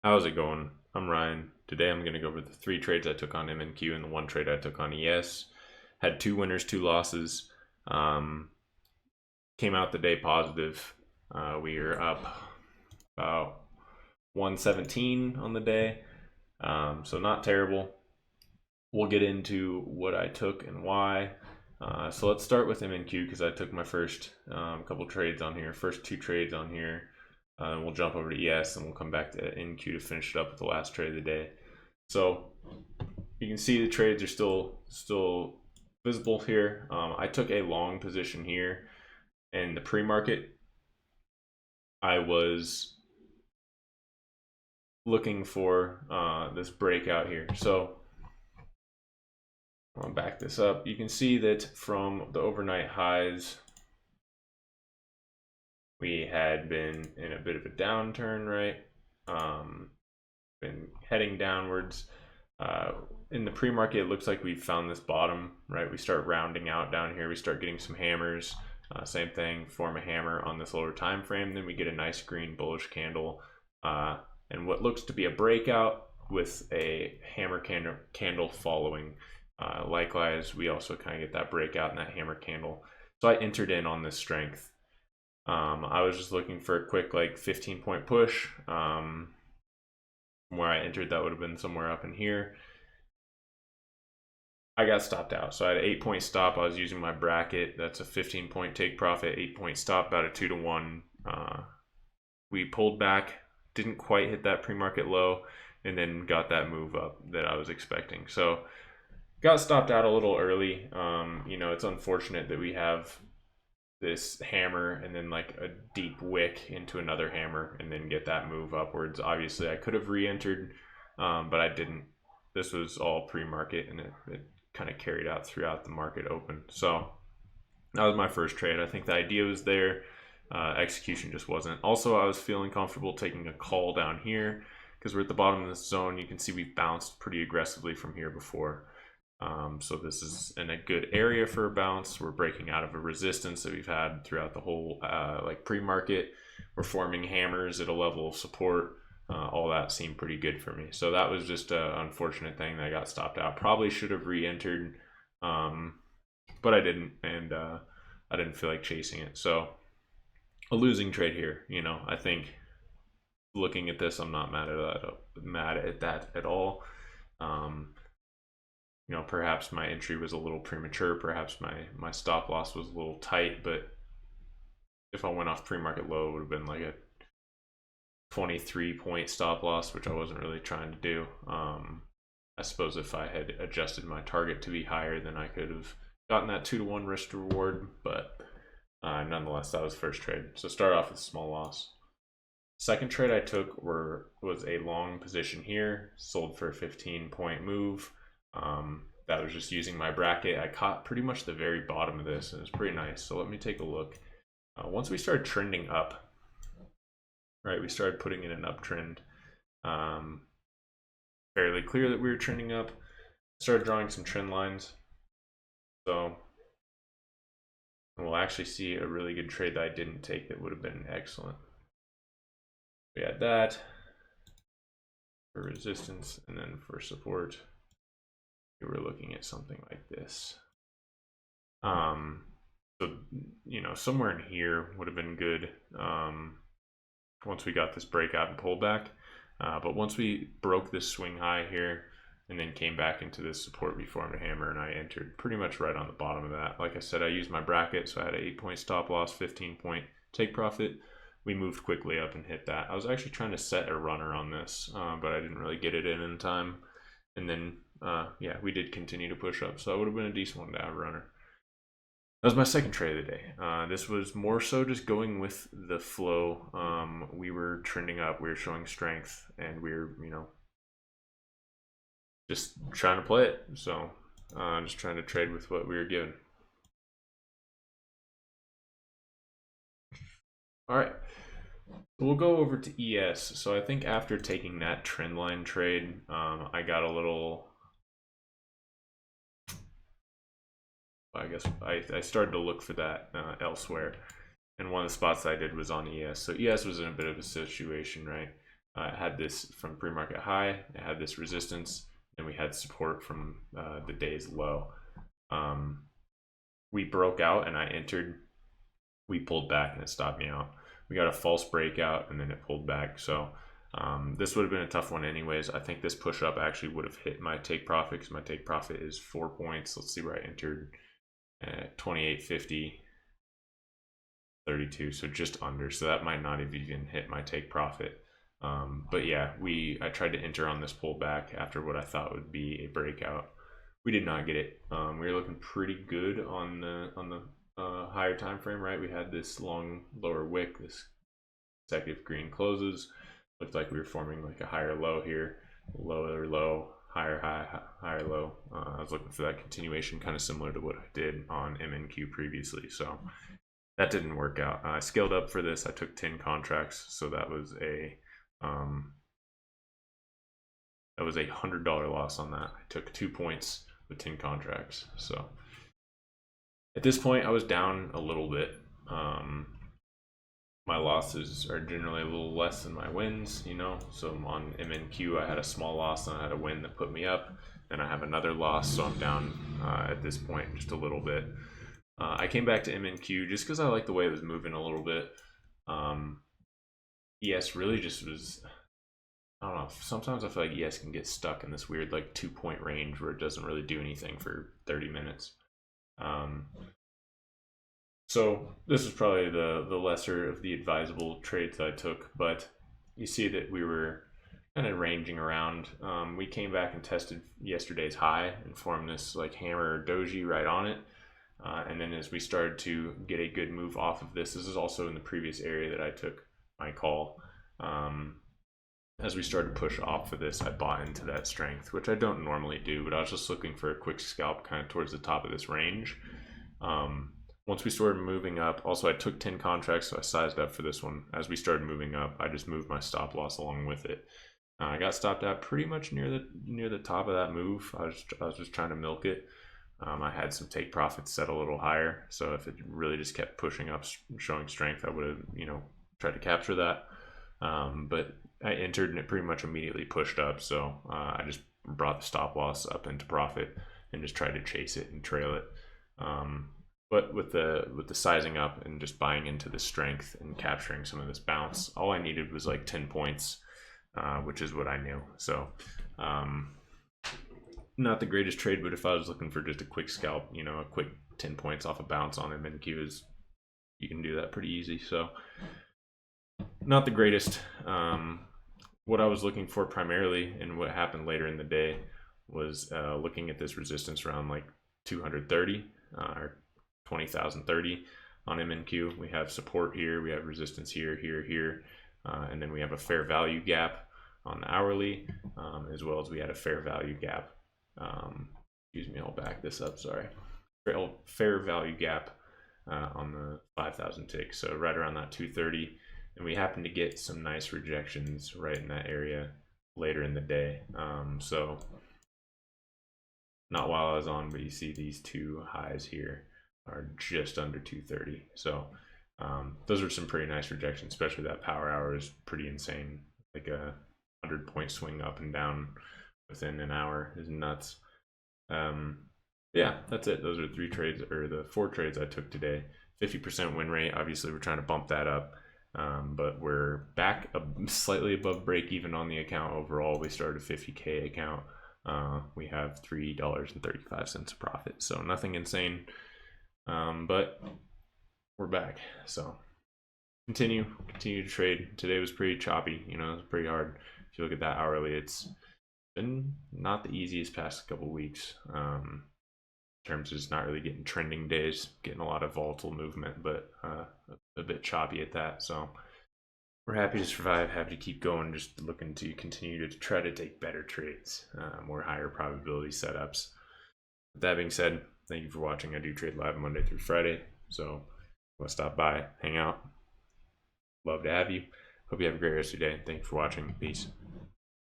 How's it going? I'm Ryan. Today I'm going to go over the 3 trades I took on MNQ and the 1 trade I took on ES. Had 2 winners, 2 losses. Um, Came out the day positive. We are up about 117 on the day, so not terrible. We'll get into what I took and why. So let's start with MNQ because I took my first couple trades on here, first 2 trades on here. We'll jump over to ES and we'll come back to NQ to finish it up with the last trade of the day. So you can see the trades are still visible here. I took a long position here in the pre-market. I was looking for this breakout here. So I'll back this up. You can see that from the overnight highs, we had been in a bit of a downturn, right? Been heading downwards. In the pre-market, it looks like we found this bottom, right? We start rounding out down here. We start getting some hammers. Same thing, form a hammer on this lower time frame. Then we get a nice green bullish candle and what looks to be a breakout with a hammer candle following. Likewise, we also kind of get that breakout in that hammer candle. So I entered in on this strength. I was just looking for a quick like 15-point push. From where I entered, that would have been somewhere up in here. I got stopped out. So I had an 8-point stop. I was using my bracket. That's a 15-point take profit, 8-point stop, about a 2-to-1. We pulled back, didn't quite hit that pre-market low, and then got that move up that I was expecting. So got stopped out a little early. It's unfortunate that we have this hammer and then like a deep wick into another hammer and then get that move upwards. Obviously, I could have re-entered, but I didn't. This was all pre-market, and it kind of carried out throughout the market open. So that was my first trade. I think the idea was there. Execution just wasn't. Also, I was feeling comfortable taking a call down here because we're at the bottom of this zone. You can see we've bounced pretty aggressively from here before. So this is in a good area for a bounce. We're breaking out of a resistance that we've had throughout the whole pre-market. We're forming hammers at a level of support. All that seemed pretty good for me. So that was just an unfortunate thing that I got stopped out. Probably should have re-entered, but I didn't, and I didn't feel like chasing it. So a losing trade here. I think looking at this, I'm not mad at that at all. Perhaps my entry was a little premature. Perhaps my stop loss was a little tight, but if I went off pre-market low, it would have been like a 23-point stop loss, which I wasn't really trying to do. I suppose if I had adjusted my target to be higher, then I could have gotten that 2-to-1 risk to reward, but nonetheless, that was first trade. So start off with a small loss. Second trade I took was a long position here, sold for a 15-point move. That was just using my bracket. I caught pretty much the very bottom of this, and it's pretty nice. So let me take a look. Once we started trending up, right, we started putting in an uptrend. Fairly clear that we were trending up. Started drawing some trend lines. So we'll actually see a really good trade that I didn't take that would have been excellent. We had that for resistance, and then for support, we were looking at something like this. So somewhere in here would have been good once we got this breakout and pullback. But once we broke this swing high here and then came back into this support, we formed a hammer, and I entered pretty much right on the bottom of that. Like I said, I used my bracket, so I had an 8-point stop loss, 15-point take profit. We moved quickly up and hit that. I was actually trying to set a runner on this, but I didn't really get it in time. And then, we did continue to push up, so that would have been a decent one to have a runner. That was my second trade of the day. This was more so just going with the flow. We were trending up, we were showing strength, and we were, just trying to play it. So just trying to trade with what we were given. All right, we'll go over to ES. So I think after taking that trend line trade, I got a little, I guess I started to look for that elsewhere. And one of the spots I did was on ES. So ES was in a bit of a situation, right? It had this from pre-market high, it had this resistance, and we had support from the day's low. We broke out and I entered, we pulled back and it stopped me out. We got a false breakout and then it pulled back. So this would have been a tough one anyways. I think this push up actually would have hit my take profit because my take profit is 4 points. Let's see where I entered at 28.50, 32, so just under. So that might not have even hit my take profit. But yeah, I tried to enter on this pullback after what I thought would be a breakout. We did not get it. We were looking pretty good on the higher time frame, right? We had this long lower wick, this consecutive green closes. Looked like we were forming like a higher low here, lower low, higher high, higher low. I was looking for that continuation, kind of similar to what I did on MNQ previously. So that didn't work out. I scaled up for this. I took 10 contracts, so that was a $100 loss on that. I took 2 points with 10 contracts. So at this point, I was down a little bit. My losses are generally a little less than my wins, you know. So on MNQ, I had a small loss and I had a win that put me up. Then I have another loss, so I'm down at this point just a little bit. I came back to MNQ just because I like the way it was moving a little bit. ES really just was, I don't know, sometimes I feel like ES can get stuck in this weird like 2-point range where it doesn't really do anything for 30 minutes. So this is probably the lesser of the advisable trades I took, but you see that we were kind of ranging around. We came back and tested yesterday's high and formed this like hammer doji right on it. And then as we started to get a good move off of this is also in the previous area that I took my call. As we started to push off of this, I bought into that strength, which I don't normally do, but I was just looking for a quick scalp kind of towards the top of this range. Once we started moving up, also I took 10 contracts, so I sized up for this one. As we started moving up, I just moved my stop loss along with it. I got stopped out pretty much near the top of that move. I was just trying to milk it. I had some take profits set a little higher, so if it really just kept pushing up, showing strength, I would have, you know, tried to capture that. But I entered and it pretty much immediately pushed up, so I just brought the stop loss up into profit and just tried to chase it and trail it. But with the sizing up and just buying into the strength and capturing some of this bounce, all I needed was like 10 points, which is what I knew. So not the greatest trade, but if I was looking for just a quick scalp, you know, a quick 10 points off a bounce on MNQ is, you can do that pretty easy. So not the greatest. What I was looking for primarily and what happened later in the day was looking at this resistance around like 230 or 20,030 on MNQ. We have support here, we have resistance here, here, and then we have a fair value gap on the hourly, as well as we had a fair value gap. Excuse me, I'll back this up, sorry. Fair value gap on the 5,000 tick, so right around that 230. And we happened to get some nice rejections right in that area later in the day. So not while I was on, but you see these two highs here are just under 230. So those are some pretty nice rejections, especially that power hour is pretty insane. Like a 100-point swing up and down within an hour is nuts. Yeah, that's it. Those are the 4 trades I took today. 50% win rate. Obviously, we're trying to bump that up. But we're back slightly above break even on the account overall. We started a 50K account. We have $3.35 a profit, so nothing insane, but we're back. So continue to trade. Today was pretty choppy, you know, it was pretty hard. If you look at that hourly, it's been not the easiest past couple weeks. In terms of just not really getting trending days, getting a lot of volatile movement, but a bit choppy at that. So we're happy to survive, happy to keep going, just looking to continue to try to take better trades, more higher probability setups. With that being said, thank you for watching. I do trade live Monday through Friday, so if you want to stop by, hang out, love to have you. Hope you have a great rest of your day. Thank you for watching. Peace.